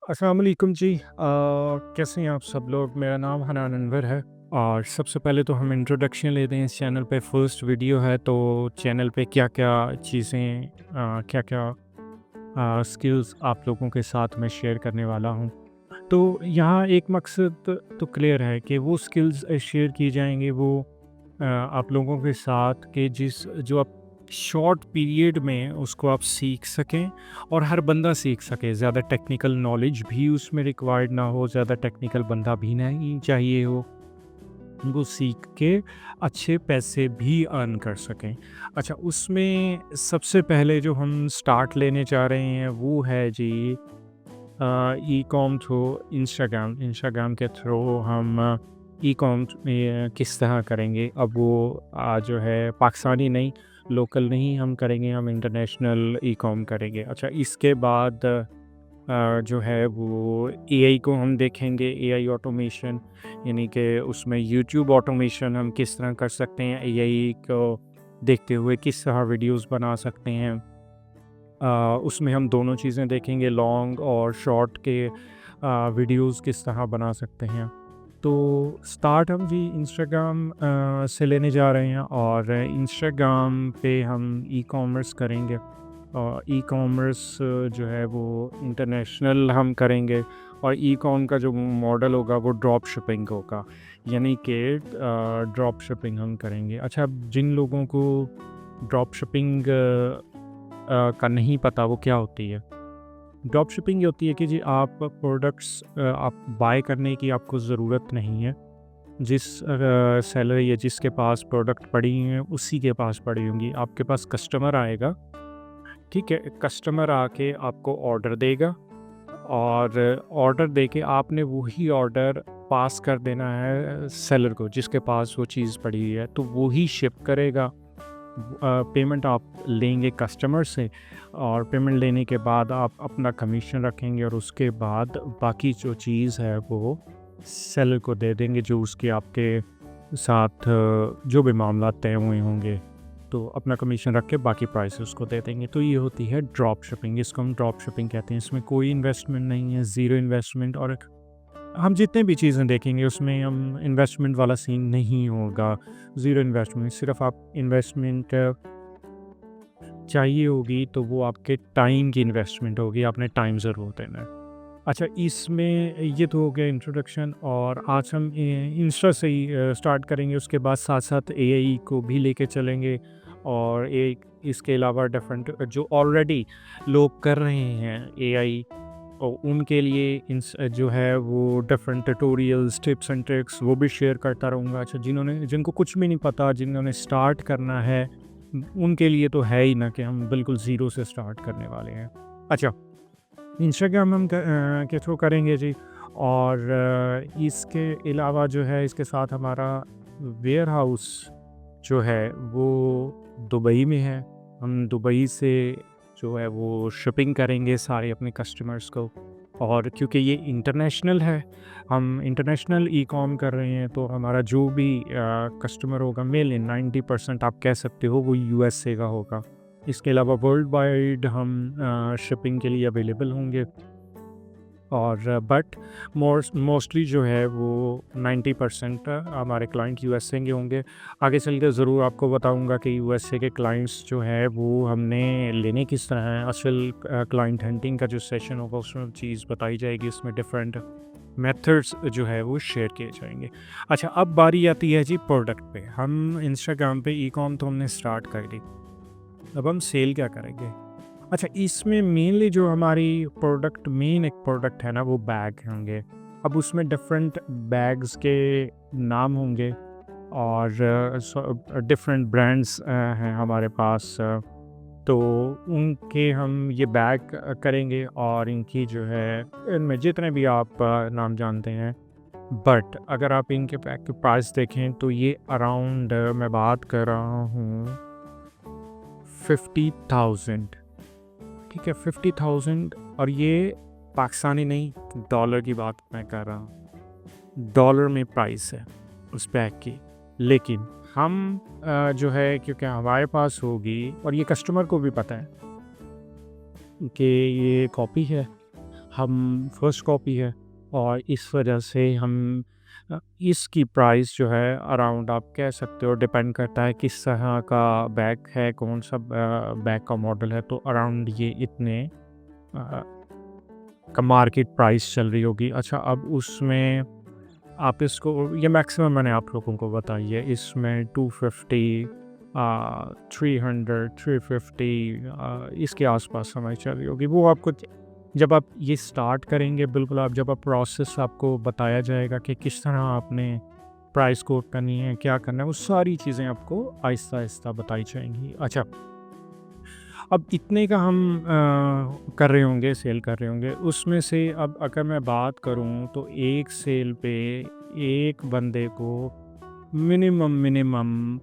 अस्सलाम वालेकुम जी। कैसे हैं आप सब लोग? मेरा नाम हनान अनवर है। और सबसे पहले तो हम इंट्रोडक्शन लेते हैं। इस चैनल पे फर्स्ट वीडियो है, तो चैनल पे क्या-क्या चीज़ें, क्या-क्या स्किल्स आप लोगों के साथ मैं शेयर करने वाला हूँ। तो यहाँ एक मकसद तो क्लियर है कि वो स्किल्स शेयर की जाएँगी, वो आप लोगों के साथ कि जो आप शॉर्ट पीरियड में उसको आप सीख सकें और हर बंदा सीख सके। ज़्यादा टेक्निकल नॉलेज भी उसमें रिक्वायर्ड ना हो, ज़्यादा टेक्निकल बंदा भी नहीं चाहिए हो। वो सीख के अच्छे पैसे भी अर्न कर सकें। अच्छा, उसमें सबसे पहले जो हम स्टार्ट लेने जा रहे हैं वो है जी ई-कॉम थ्रू इंस्टाग्राम। इंस्टाग्राम के थ्रू हम ई-कॉम में किस तरह करेंगे। अब वो जो है पाकिस्तानी नहीं, लोकल नहीं हम करेंगे, हम इंटरनेशनल ई-कॉम करेंगे। अच्छा, इसके बाद जो है वो एआई को हम देखेंगे, एआई ऑटोमेशन, यानी कि उसमें यूट्यूब ऑटोमेशन हम किस तरह कर सकते हैं, एआई को देखते हुए किस तरह वीडियोस बना सकते हैं। उसमें हम दोनों चीज़ें देखेंगे, लॉन्ग और शॉर्ट के वीडियोस किस तरह बना सकते हैं। तो स्टार्ट हम जी इंस्टाग्राम से लेने जा रहे हैं और इंस्टाग्राम पे हम ई-कॉमर्स करेंगे। और ई-कॉमर्स जो है वो इंटरनेशनल हम करेंगे और ई-कॉम का जो मॉडल होगा वो ड्रॉप शिपिंग होगा, यानी कि ड्रॉप शिपिंग हम करेंगे। अच्छा, अब जिन लोगों को ड्रॉप शिपिंग का नहीं पता वो क्या होती है। ड्रॉप शिपिंग ये होती है कि जी आप प्रोडक्ट्स आप बाय करने की आपको ज़रूरत नहीं है। जिस सेलर या जिसके पास प्रोडक्ट पड़ी हैं उसी के पास पड़ी होंगी। आपके पास कस्टमर आएगा, ठीक है? कस्टमर आके आपको ऑर्डर देगा और ऑर्डर देके आपने वही ऑर्डर पास कर देना है सेलर को जिसके पास वो चीज़ पड़ी हुई है, तो वो ही शिप करेगा। पेमेंट आप लेंगे कस्टमर से और पेमेंट लेने के बाद आप अपना कमीशन रखेंगे और उसके बाद बाकी जो चीज़ है वो सेलर को दे देंगे, जो उसके आपके साथ जो भी मामला तय हुए होंगे। तो अपना कमीशन रख के बाकी प्राइस उसको दे देंगे। तो ये होती है ड्रॉप शिपिंग, इसको हम ड्रॉप शिपिंग कहते हैं। इसमें कोई इन्वेस्टमेंट नहीं है, ज़ीरो इन्वेस्टमेंट। और हम जितने भी चीज़ें देखेंगे उसमें हम इन्वेस्टमेंट वाला सीन नहीं होगा, ज़ीरो इन्वेस्टमेंट। सिर्फ आप इन्वेस्टमेंट चाहिए होगी तो वो आपके टाइम की इन्वेस्टमेंट होगी, आपने टाइम ज़रूर देना है। अच्छा, इसमें ये तो हो गया इंट्रोडक्शन और आज हम इंस्टा से ही स्टार्ट करेंगे। उसके बाद साथ साथ एआई को भी लेके चलेंगे और एक इसके अलावा डिफरेंट जो ऑलरेडी लोग कर रहे हैं एआई, और उनके लिए जो है वो different tutorials, tips and tricks वो भी शेयर करता रहूँगा। अच्छा, जिनको कुछ भी नहीं पता, जिन्होंने स्टार्ट करना है, उनके लिए तो है ही ना कि हम बिल्कुल ज़ीरो से स्टार्ट करने वाले हैं। अच्छा, इंस्टाग्राम हम के थ्रू करेंगे जी। और इसके अलावा जो है इसके साथ हमारा वेयर हाउस जो है वो दुबई में है। हम दुबई से जो है वो शिपिंग करेंगे सारे अपने कस्टमर्स को। और क्योंकि ये इंटरनेशनल है, हम इंटरनेशनल ई-कॉम कर रहे हैं, तो हमारा जो भी कस्टमर होगा, मेनली 90% आप कह सकते हो वो यूएसए का होगा। इसके अलावा वर्ल्ड वाइड हम शिपिंग के लिए अवेलेबल होंगे। और बट मोस्टली जो है वो 90% हमारे क्लाइंट यूएसए के होंगे। आगे चल के ज़रूर आपको बताऊंगा कि यूएसए के क्लाइंट्स जो है वो हमने लेने किस तरह हैं। असल क्लाइंट हंटिंग का जो सेशन होगा उसमें चीज़ बताई जाएगी, उसमें डिफरेंट मेथड्स जो है वो शेयर किए जाएंगे। अच्छा, अब बारी आती है जी प्रोडक्ट पे। हम इंस्टाग्राम पे ई-कॉम तो हमने स्टार्ट कर दी, अब हम सेल क्या करेंगे। अच्छा, इसमें मेनली जो हमारी मेन एक प्रोडक्ट है ना वो बैग होंगे। अब उसमें डिफरेंट बैग्स के नाम होंगे और डिफरेंट ब्रांड्स हैं हमारे पास। तो उनके हम ये बैग करेंगे और इनकी जो है इनमें जितने भी आप नाम जानते हैं। बट अगर आप इनके बैग के प्राइस देखें तो ये अराउंड मैं बात कर रहा हूँ 50,000। ठीक है, 50,000। और ये पाकिस्तानी नहीं, डॉलर की बात मैं कर रहा हूँ। डॉलर में प्राइस है उस बैग की। लेकिन हम जो है क्योंकि हमारे पास होगी और ये कस्टमर को भी पता है कि ये कॉपी है, हम फर्स्ट कॉपी है और इस वजह से हम इसकी प्राइस जो है अराउंड आप कह सकते हो डिपेंड करता है किस तरह का बैग है, कौन सा बैग का मॉडल है, तो अराउंड ये इतने का मार्केट प्राइस चल रही होगी। अच्छा, अब उसमें आप इसको ये मैक्सिमम मैंने आप लोगों को बताई है, इसमें 250 300 350 इसके आसपास हमारी चल रही होगी। वो आपको जब आप ये स्टार्ट करेंगे, बिल्कुल आप जब आप प्रोसेस आपको बताया जाएगा कि किस तरह आपने प्राइस कोट करनी है, क्या करना है, वो सारी चीज़ें आपको आहिस्ता आहिस्ता बताई जाएंगी। अच्छा, अब इतने का हम कर रहे होंगे, सेल कर रहे होंगे, उसमें से अब अगर मैं बात करूं तो एक सेल पे एक बंदे को मिनिमम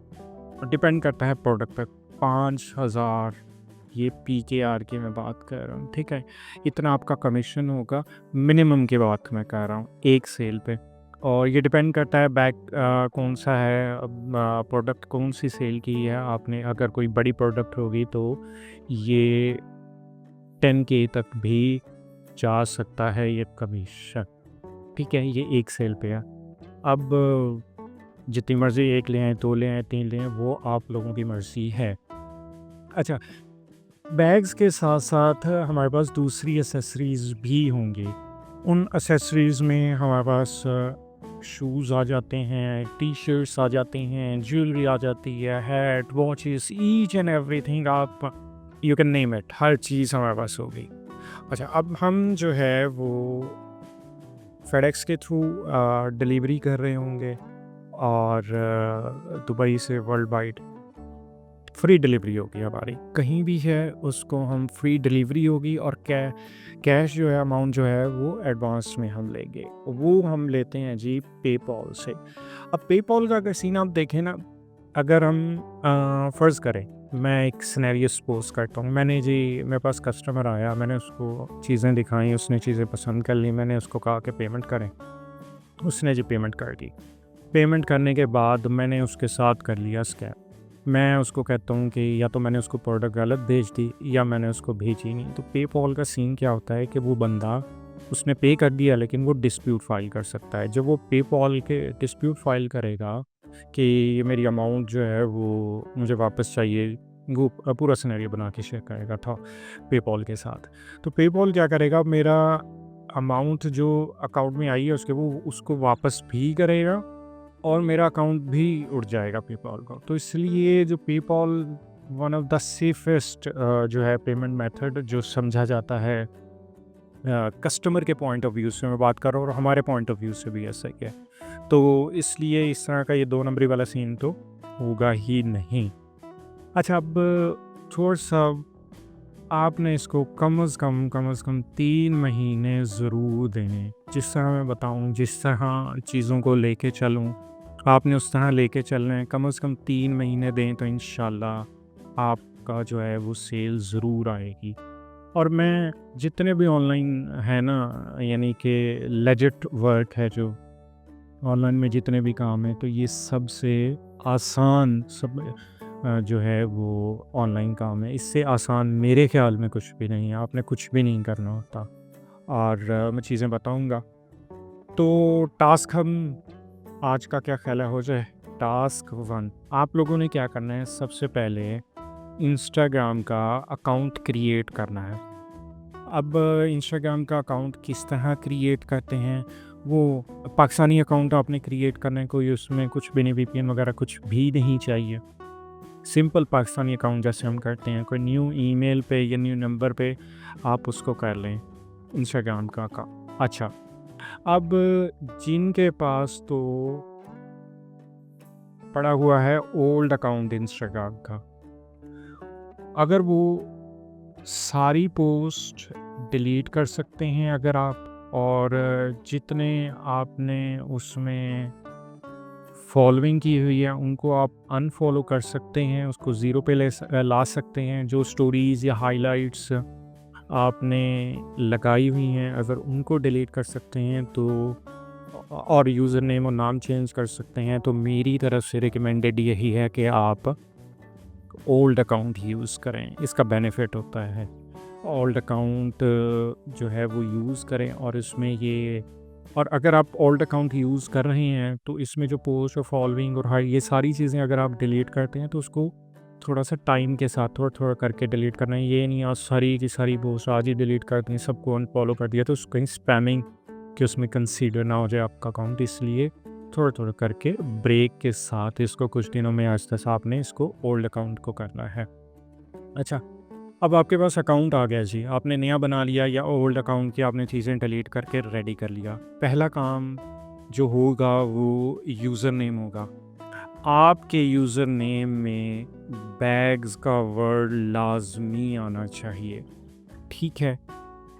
डिपेंड करता है प्रोडक्ट पे 5,000, ये PKR की मैं बात कर रहा हूँ, ठीक है, इतना आपका कमीशन होगा मिनिमम की बात मैं कर रहा हूँ एक सेल पे। और ये डिपेंड करता है बैग कौन सा है, प्रोडक्ट कौन सी सेल की है आपने। अगर कोई बड़ी प्रोडक्ट होगी तो ये 10K तक भी जा सकता है ये कमीशन, ठीक है, ये एक सेल पे है। अब जितनी मर्ज़ी एक ले आएँ, 2 ले आएँ, 3 ले आएँ, वो आप लोगों की मर्ज़ी है। अच्छा, बैग्स के साथ साथ हमारे पास दूसरी एसेसरीज़ भी होंगी। उन एसेसरीज़ में हमारे पास शूज़ आ जाते हैं, टी-शर्ट्स आ जाते हैं, ज्वेलरी आ जाती है, hat, watches, each and everything, आप यू कैन नेम इट, हर चीज़ हमारे पास होगी। अच्छा, अब हम जो है वो फेडेक्स के थ्रू डिलीवरी कर रहे होंगे और दुबई से वर्ल्ड वाइड फ्री डिलीवरी होगी हमारी, कहीं भी है उसको हम फ्री डिलीवरी होगी। और कैश जो है, अमाउंट जो है वो एडवांस में हम लेंगे, वो हम लेते हैं जी पेपॉल से। अब पेपॉल का अगर सीन आप देखें ना, अगर हम फ़र्ज़ करें, मैं एक सिनेरियो सपोज करता हूँ, मैंने जी मेरे पास कस्टमर आया, मैंने उसको चीज़ें दिखाई, उसने चीज़ें पसंद कर ली, मैंने उसको कहा कि पेमेंट करें, उसने जी पेमेंट कर दी। पेमेंट करने के बाद मैंने उसके साथ कर लिया स्कैम। मैं उसको कहता हूँ कि या तो मैंने उसको प्रोडक्ट गलत भेज दी या मैंने उसको भेजी नहीं। तो पेपॉल का सीन क्या होता है कि वो बंदा उसने पे कर दिया लेकिन वो डिस्प्यूट फाइल कर सकता है। जब वो पेपॉल के डिस्प्यूट फाइल करेगा कि ये मेरी अमाउंट जो है वो मुझे वापस चाहिए, वो पूरा सिनेरियो बना के शेयर करेगा था पेपॉल के साथ। तो पेपॉल क्या करेगा, मेरा अमाउंट जो अकाउंट में आई है उसके वो उसको वापस भी करेगा और मेरा अकाउंट भी उड़ जाएगा पेपॉल का। तो इसलिए जो PayPal one of the safest जो है पेमेंट मेथड जो समझा जाता है कस्टमर के पॉइंट ऑफ व्यू से मैं बात कर रहा हूँ और हमारे पॉइंट ऑफ व्यू से भी ऐसा ही है। तो इसलिए इस तरह का ये 2 नंबरी वाला सीन तो होगा ही नहीं। अच्छा, अब थोड़ा-सा आपने इसको कम से कम 3 महीने ज़रूर देने। जिस तरह मैं बताऊँ, जिस तरह चीज़ों को लेके चलूँ, आपने उस तरह लेके चलना है। कम से कम 3 महीने दें तो इंशाल्लाह आपका जो है वो सेल ज़रूर आएगी। और मैं जितने भी ऑनलाइन है ना, यानी कि लेजिट वर्क है जो ऑनलाइन में जितने भी काम हैं, तो ये सबसे आसान जो है वो ऑनलाइन काम है। इससे आसान मेरे ख़्याल में कुछ भी नहीं है, आपने कुछ भी नहीं करना होता। और मैं चीज़ें बताऊँगा। तो टास्क हम आज का क्या ख़्याल है हो जाए? टास्क 1, आप लोगों ने क्या करना है, सबसे पहले इंस्टाग्राम का अकाउंट क्रिएट करना है। अब इंस्टाग्राम का अकाउंट किस तरह क्रिएट करते हैं, वो पाकिस्तानी अकाउंट आपने क्रिएट करना है, कोई उसमें कुछ भी नहीं, VPN वगैरह कुछ भी नहीं चाहिए। सिंपल पाकिस्तानी अकाउंट जैसे हम करते हैं, कोई न्यू ईमेल पे या न्यू नंबर पे आप उसको कर लें इंस्टाग्राम का अकाउंट। अच्छा, अब जिनके पास तो पड़ा हुआ है ओल्ड अकाउंट इंस्टाग्राम का, अगर वो सारी पोस्ट डिलीट कर सकते हैं अगर आप, और जितने आपने उसमें फॉलोइंग की हुई है उनको आप अनफॉलो कर सकते हैं, उसको ज़ीरो पे ला सकते हैं। जो स्टोरीज़ या हाइलाइट्स आपने लगाई हुई हैं अगर उनको डिलीट कर सकते हैं तो, और यूज़र नेम और नाम चेंज कर सकते हैं, तो मेरी तरफ से रिकमेंडेड यही है कि आप ओल्ड अकाउंट यूज़ करें, इसका बेनिफिट होता है। ओल्ड अकाउंट जो है वो यूज़ करें, और इसमें ये, और अगर आप ओल्ड अकाउंट यूज़ कर रहे हैं तो इसमें जो पोस्ट और फॉलोइंग और हाई, ये सारी चीज़ें अगर आप डिलीट करते हैं तो उसको थोड़ा सा टाइम के साथ थोड़ा थोड़ा करके डिलीट करना है। ये नहीं आज सारी की सारी पोस्ट आज ही डिलीट कर दी, सबको अनफॉलो कर दिया, तो कहीं स्पैमिंग कि उसमें कंसीडर ना हो जाए आपका अकाउंट। इसलिए थोड़ा थोड़ा करके ब्रेक के साथ इसको कुछ दिनों में आज तक आपने इसको ओल्ड अकाउंट को करना है। अच्छा, अब आपके पास अकाउंट आ गया जी, आपने नया बना लिया या ओल्ड अकाउंट की आपने चीज़ें डिलीट करके रेडी कर लिया। पहला काम जो होगा वो यूज़र नेम होगा। आपके यूज़र नेम में बैग्स का वर्ड लाज़मी आना चाहिए, ठीक है?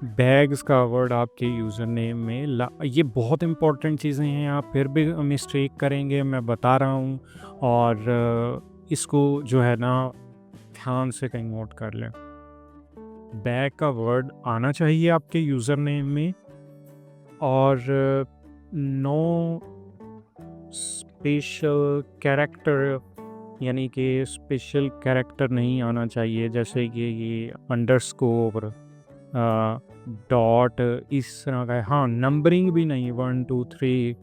बैग्स का वर्ड आपके यूज़र नेम में ये बहुत इम्पोर्टेंट चीज़ें हैं, आप फिर भी मिस्टेक करेंगे, मैं बता रहा हूँ। और इसको जो है ना ध्यान से कहीं नोट कर लें। बैग का वर्ड आना चाहिए आपके यूज़र नेम में, और नो स्पेशल कैरेक्टर, यानी कि स्पेशल कैरेक्टर नहीं आना चाहिए, जैसे कि ये अंडरस्कोर, डॉट, इस तरह का है। हाँ, नंबरिंग भी नहीं, 1 2 3,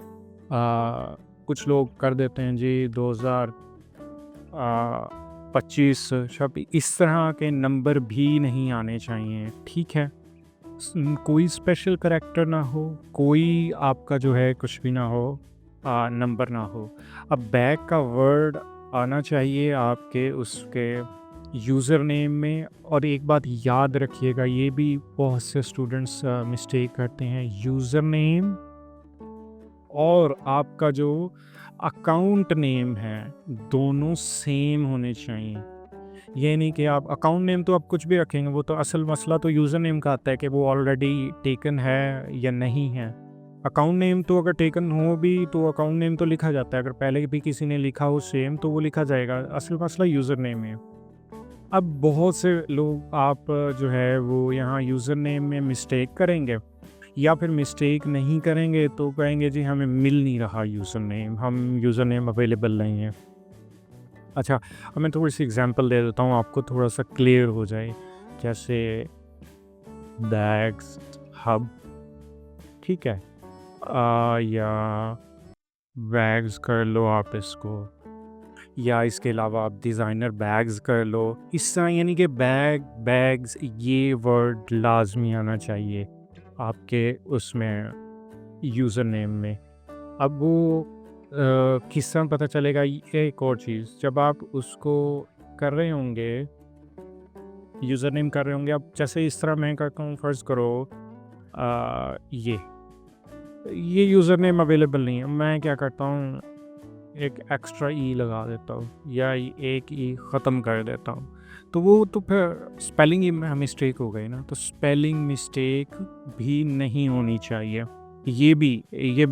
कुछ लोग कर देते हैं जी 2025 छब्बीस, इस तरह के नंबर भी नहीं आने चाहिए, ठीक है? कोई स्पेशल करैक्टर ना हो, कोई आपका जो है कुछ भी ना हो, नंबर ना हो। अब बैक का वर्ड आना चाहिए आपके उसके यूज़र नेम में। और एक बात याद रखिएगा, ये भी बहुत से स्टूडेंट्स मिस्टेक करते हैं, यूज़र नेम और आपका जो अकाउंट नेम है दोनों सेम होने चाहिए। ये नहीं कि आप अकाउंट नेम तो आप कुछ भी रखेंगे, वो तो असल मसला तो यूज़र नेम का आता है कि वो ऑलरेडी टेकन है या नहीं है। अकाउंट नेम तो अगर टेकन हो भी तो अकाउंट नेम तो लिखा जाता है, अगर पहले भी किसी ने लिखा हो सेम तो वो लिखा जाएगा, असल मसला यूज़र नेम है। अब बहुत से लोग आप जो है वो यहाँ यूज़र नेम में मिस्टेक करेंगे, या फिर मिस्टेक नहीं करेंगे तो कहेंगे जी हमें मिल नहीं रहा यूज़र नेम, हम यूज़र नेम अवेलेबल नहीं है। अच्छा, अब मैं थोड़ी सी एग्जांपल दे देता हूँ आपको, थोड़ा सा क्लियर हो जाए। जैसे बैग्स हब, ठीक है, या बैग्स कर लो आप इसको, या इसके अलावा आप डिज़ाइनर बैग्स कर लो। इस तरह यानी कि बैग्स ये वर्ड लाजमी आना चाहिए आपके उसमें यूज़र नेम में। अब वो किस तरह पता चलेगा, ये एक और चीज़, जब आप उसको कर रहे होंगे, यूज़र नेम कर रहे होंगे, अब जैसे इस तरह मैं करता हूँ, फ़र्ज़ करो ये यूज़र नेम अवेलेबल नहीं है, मैं क्या करता हूँ एक एक्स्ट्रा ई लगा देता हूँ या एक ई ख़त्म कर देता हूँ, तो वो तो फिर स्पेलिंग ही मिस्टेक हो गई ना, तो स्पेलिंग मिस्टेक भी नहीं होनी चाहिए। ये भी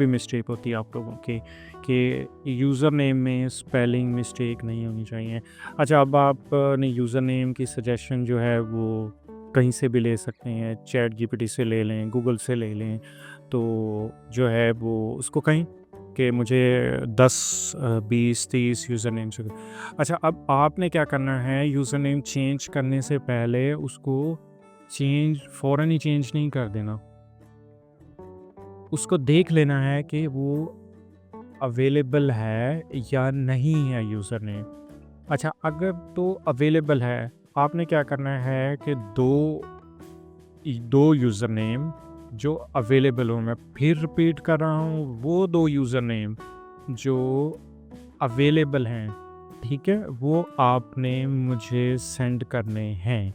मिस्टेक होती है आप लोगों के कि यूज़र नेम में स्पेलिंग मिस्टेक नहीं होनी चाहिए। अच्छा, अब आप ने यूज़र नेम की सजेशन जो है वो कहीं से भी ले सकते हैं, चैट जीपीटी से ले लें, गूगल से ले लें, तो जो है वो उसको कहीं कि मुझे 10 20 30 यूज़र नेम से। अच्छा, अब आपने क्या करना है, यूज़र नेम चेंज करने से पहले उसको फ़ौरन ही चेंज नहीं कर देना, उसको देख लेना है कि वो अवेलेबल है या नहीं है यूज़र नेम। अच्छा, अगर तो अवेलेबल है, आपने क्या करना है कि दो यूज़र नेम जो अवेलेबल हो, मैं फिर रिपीट कर रहा हूँ, वो 2 यूज़र नेम जो अवेलेबल हैं, ठीक है, वो आपने मुझे सेंड करने हैं।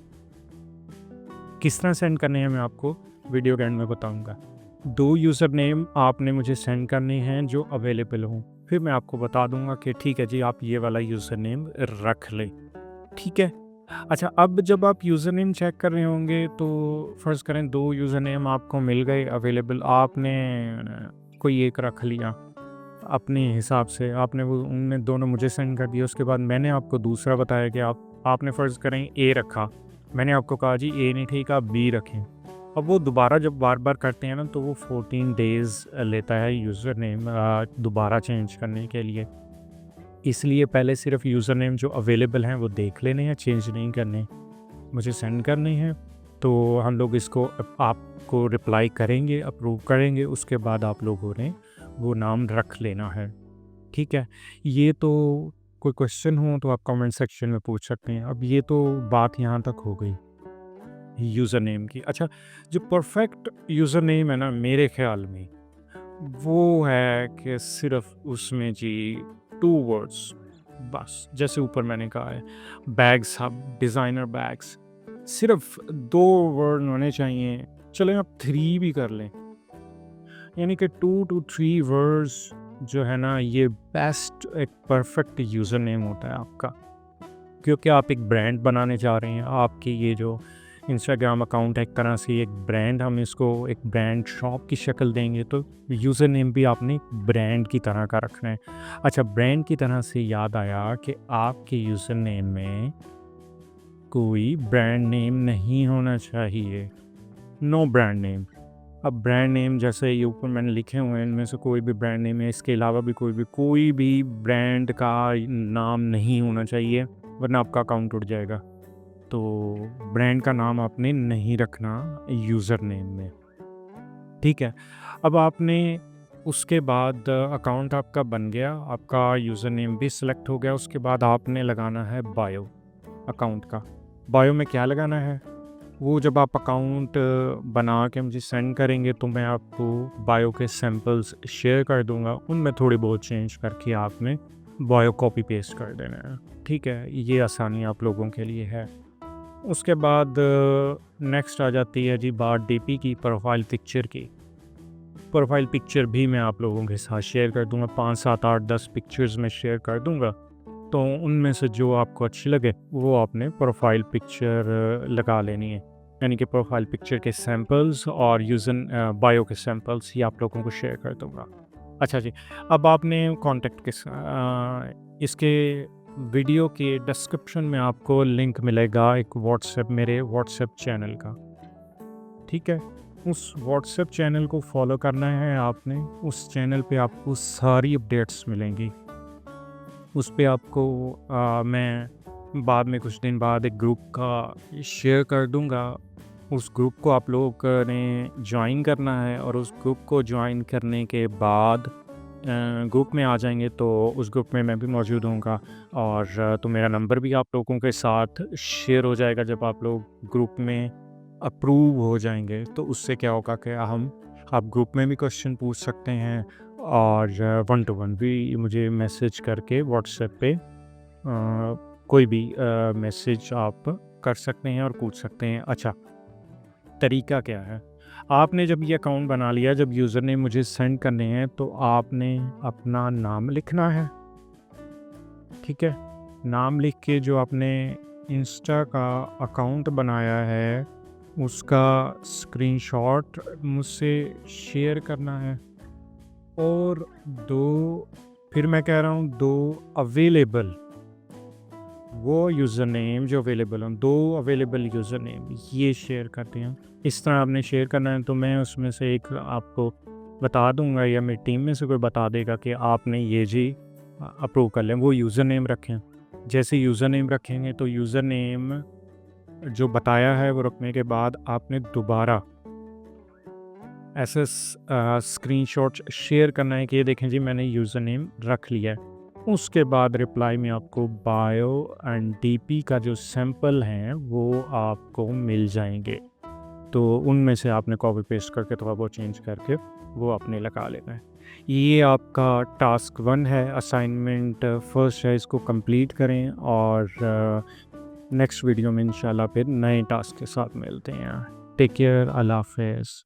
किस तरह सेंड करने हैं मैं आपको वीडियो के एंड में बताऊँगा। 2 यूज़र नेम आपने मुझे सेंड करने हैं जो अवेलेबल हों, फिर मैं आपको बता दूँगा कि ठीक है जी, आप ये वाला यूज़र नेम रख लें, ठीक है। अच्छा, अब जब आप यूज़र नेम चेक कर रहे होंगे तो फ़र्ज़ करें 2 यूज़र नेम आपको मिल गए अवेलेबल, आपने कोई एक रख लिया अपने हिसाब से, आपने वो उनने दोनों मुझे सेंड कर दिया, उसके बाद मैंने आपको दूसरा बताया कि आपने फ़र्ज़ करें ए रखा, मैंने आपको कहा जी ए नहीं ठीक, आप बी रखें। अब वो दोबारा जब बार-बार करते हैं ना तो वो 14 डेज़ लेता है यूज़र नेम दोबारा चेंज करने के लिए। इसलिए पहले सिर्फ यूज़र नेम जो अवेलेबल हैं वो देख लेने हैं, चेंज नहीं करने, मुझे सेंड करने हैं। तो हम लोग इसको आपको रिप्लाई करेंगे, अप्रूव करेंगे, उसके बाद आप लोगों ने वो नाम रख लेना है। ठीक है? ये तो कोई क्वेश्चन हो तो आप कमेंट सेक्शन में पूछ सकते हैं। अब ये तो बात यहाँ तक हो गई यूज़र नेम की। अच्छा, जो परफेक्ट यूज़र नेम है ना मेरे ख़्याल में, वो है कि सिर्फ़ उसमें जी 2 वर्ड्स बस। जैसे ऊपर मैंने कहा है बैग्स हब, डिज़ाइनर बैग्स, सिर्फ़ 2 वर्ड होने चाहिए। चलें आप 3 भी कर लें। यानी कि 2 to 3 वर्ड्स जो है ना ये बेस्ट एक परफेक्ट यूज़र नेम होता है आपका। क्योंकि आप एक ब्रांड बनाने जा रहे हैं, आपकी ये जो इंस्टाग्राम अकाउंट है एक तरह से एक ब्रांड, हम इसको एक ब्रांड शॉप की शक्ल देंगे, तो यूज़र नेम भी आपने ब्रांड की तरह का रखना है। अच्छा, ब्रांड की तरह से याद आया कि आपके यूज़र नेम में कोई ब्रांड नेम नहीं होना चाहिए, नो ब्रांड नेम। अब ब्रांड नेम जैसे ये ऊपर मैंने लिखे हुए हैं, इनमें से कोई भी ब्रांड नेम है, इसके अलावा भी कोई भी ब्रांड का नाम नहीं होना चाहिए, वरना आपका अकाउंट उड़ जाएगा। तो ब्रांड का नाम आपने नहीं रखना यूज़र नेम में, ठीक है? अब आपने उसके बाद अकाउंट आपका बन गया, आपका यूज़र नेम भी सिलेक्ट हो गया, उसके बाद आपने लगाना है बायो अकाउंट का। बायो में क्या लगाना है? वो जब आप अकाउंट बना के मुझे सेंड करेंगे तो मैं आपको बायो के सैंपल्स शेयर कर दूंगा, उनमें थोड़ी बहुत चेंज करके आपने बायो कॉपी पेस्ट कर देना है, ठीक है? ये आसानी आप लोगों के लिए है। उसके बाद नेक्स्ट आ जाती है जी बात डीपी की, प्रोफाइल पिक्चर की। प्रोफाइल पिक्चर भी मैं आप लोगों के साथ शेयर कर दूंगा, 5, 7, 8, 10 पिक्चर्स में शेयर कर दूंगा। तो उनमें से जो आपको अच्छी लगे वो आपने प्रोफाइल पिक्चर लगा लेनी है। यानी कि प्रोफाइल पिक्चर के सैंपल्स और यूज़र बायो के सैंपल्स ये आप लोगों को शेयर कर दूंगा। अच्छा जी, अब आपने कॉन्टेक्ट इसके वीडियो के डिस्क्रिप्शन में आपको लिंक मिलेगा एक मेरे व्हाट्सएप चैनल का, ठीक है? उस व्हाट्सएप चैनल को फॉलो करना है आपने। उस चैनल पे आपको सारी अपडेट्स मिलेंगी। उस पे आपको मैं बाद में कुछ दिन बाद एक ग्रुप का शेयर कर दूंगा। उस ग्रुप को आप लोगों ने ज्वाइन करना है, और उस ग्रुप को ज्वाइन करने के बाद ग्रुप में आ जाएंगे तो उस ग्रुप में मैं भी मौजूद होऊंगा, और तो मेरा नंबर भी आप लोगों के साथ शेयर हो जाएगा जब आप लोग ग्रुप में अप्रूव हो जाएंगे। तो उससे क्या होगा कि आप ग्रुप में भी क्वेश्चन पूछ सकते हैं, और 1 to 1 भी मुझे मैसेज करके व्हाट्सएप पे कोई भी मैसेज आप कर सकते हैं और पूछ सकते हैं। अच्छा, तरीका क्या है? आपने जब ये अकाउंट बना लिया, जब यूज़र नेम मुझे सेंड करने हैं, तो आपने अपना नाम लिखना है, ठीक है? नाम लिख के जो आपने इंस्टा का अकाउंट बनाया है उसका स्क्रीनशॉट मुझसे शेयर करना है, और 2, फिर मैं कह रहा हूँ 2 अवेलेबल, वो यूज़र नेम जो अवेलेबल हों, 2 अवेलेबल यूज़र नेम ये शेयर करते हैं। इस तरह आपने शेयर करना है, तो मैं उसमें से एक आपको बता दूंगा, या मेरी टीम में से कोई बता देगा कि आपने ये जी अप्रूव कर लें, वो यूज़र नेम रखें। जैसे यूज़र नेम रखेंगे तो यूज़र नेम जो बताया है वो रखने के बाद आपने दोबारा ऐसे स्क्रीनशॉट शेयर करना है कि ये देखें जी मैंने यूज़र नेम रख लिया है। उसके बाद रिप्लाई में आपको बायो एंड डीपी का जो सैंपल हैं वो आपको मिल जाएंगे, तो उनमें से आपने कॉपी पेस्ट करके थोड़ा बहुत चेंज करके वो आपने लगा लेना है। ये आपका टास्क 1 है, असाइनमेंट फर्स्ट है, इसको कंप्लीट करें, और नेक्स्ट वीडियो में इंशाल्लाह फिर नए टास्क के साथ मिलते हैं। टेक केयर, अल्लाह हाफ़िज़।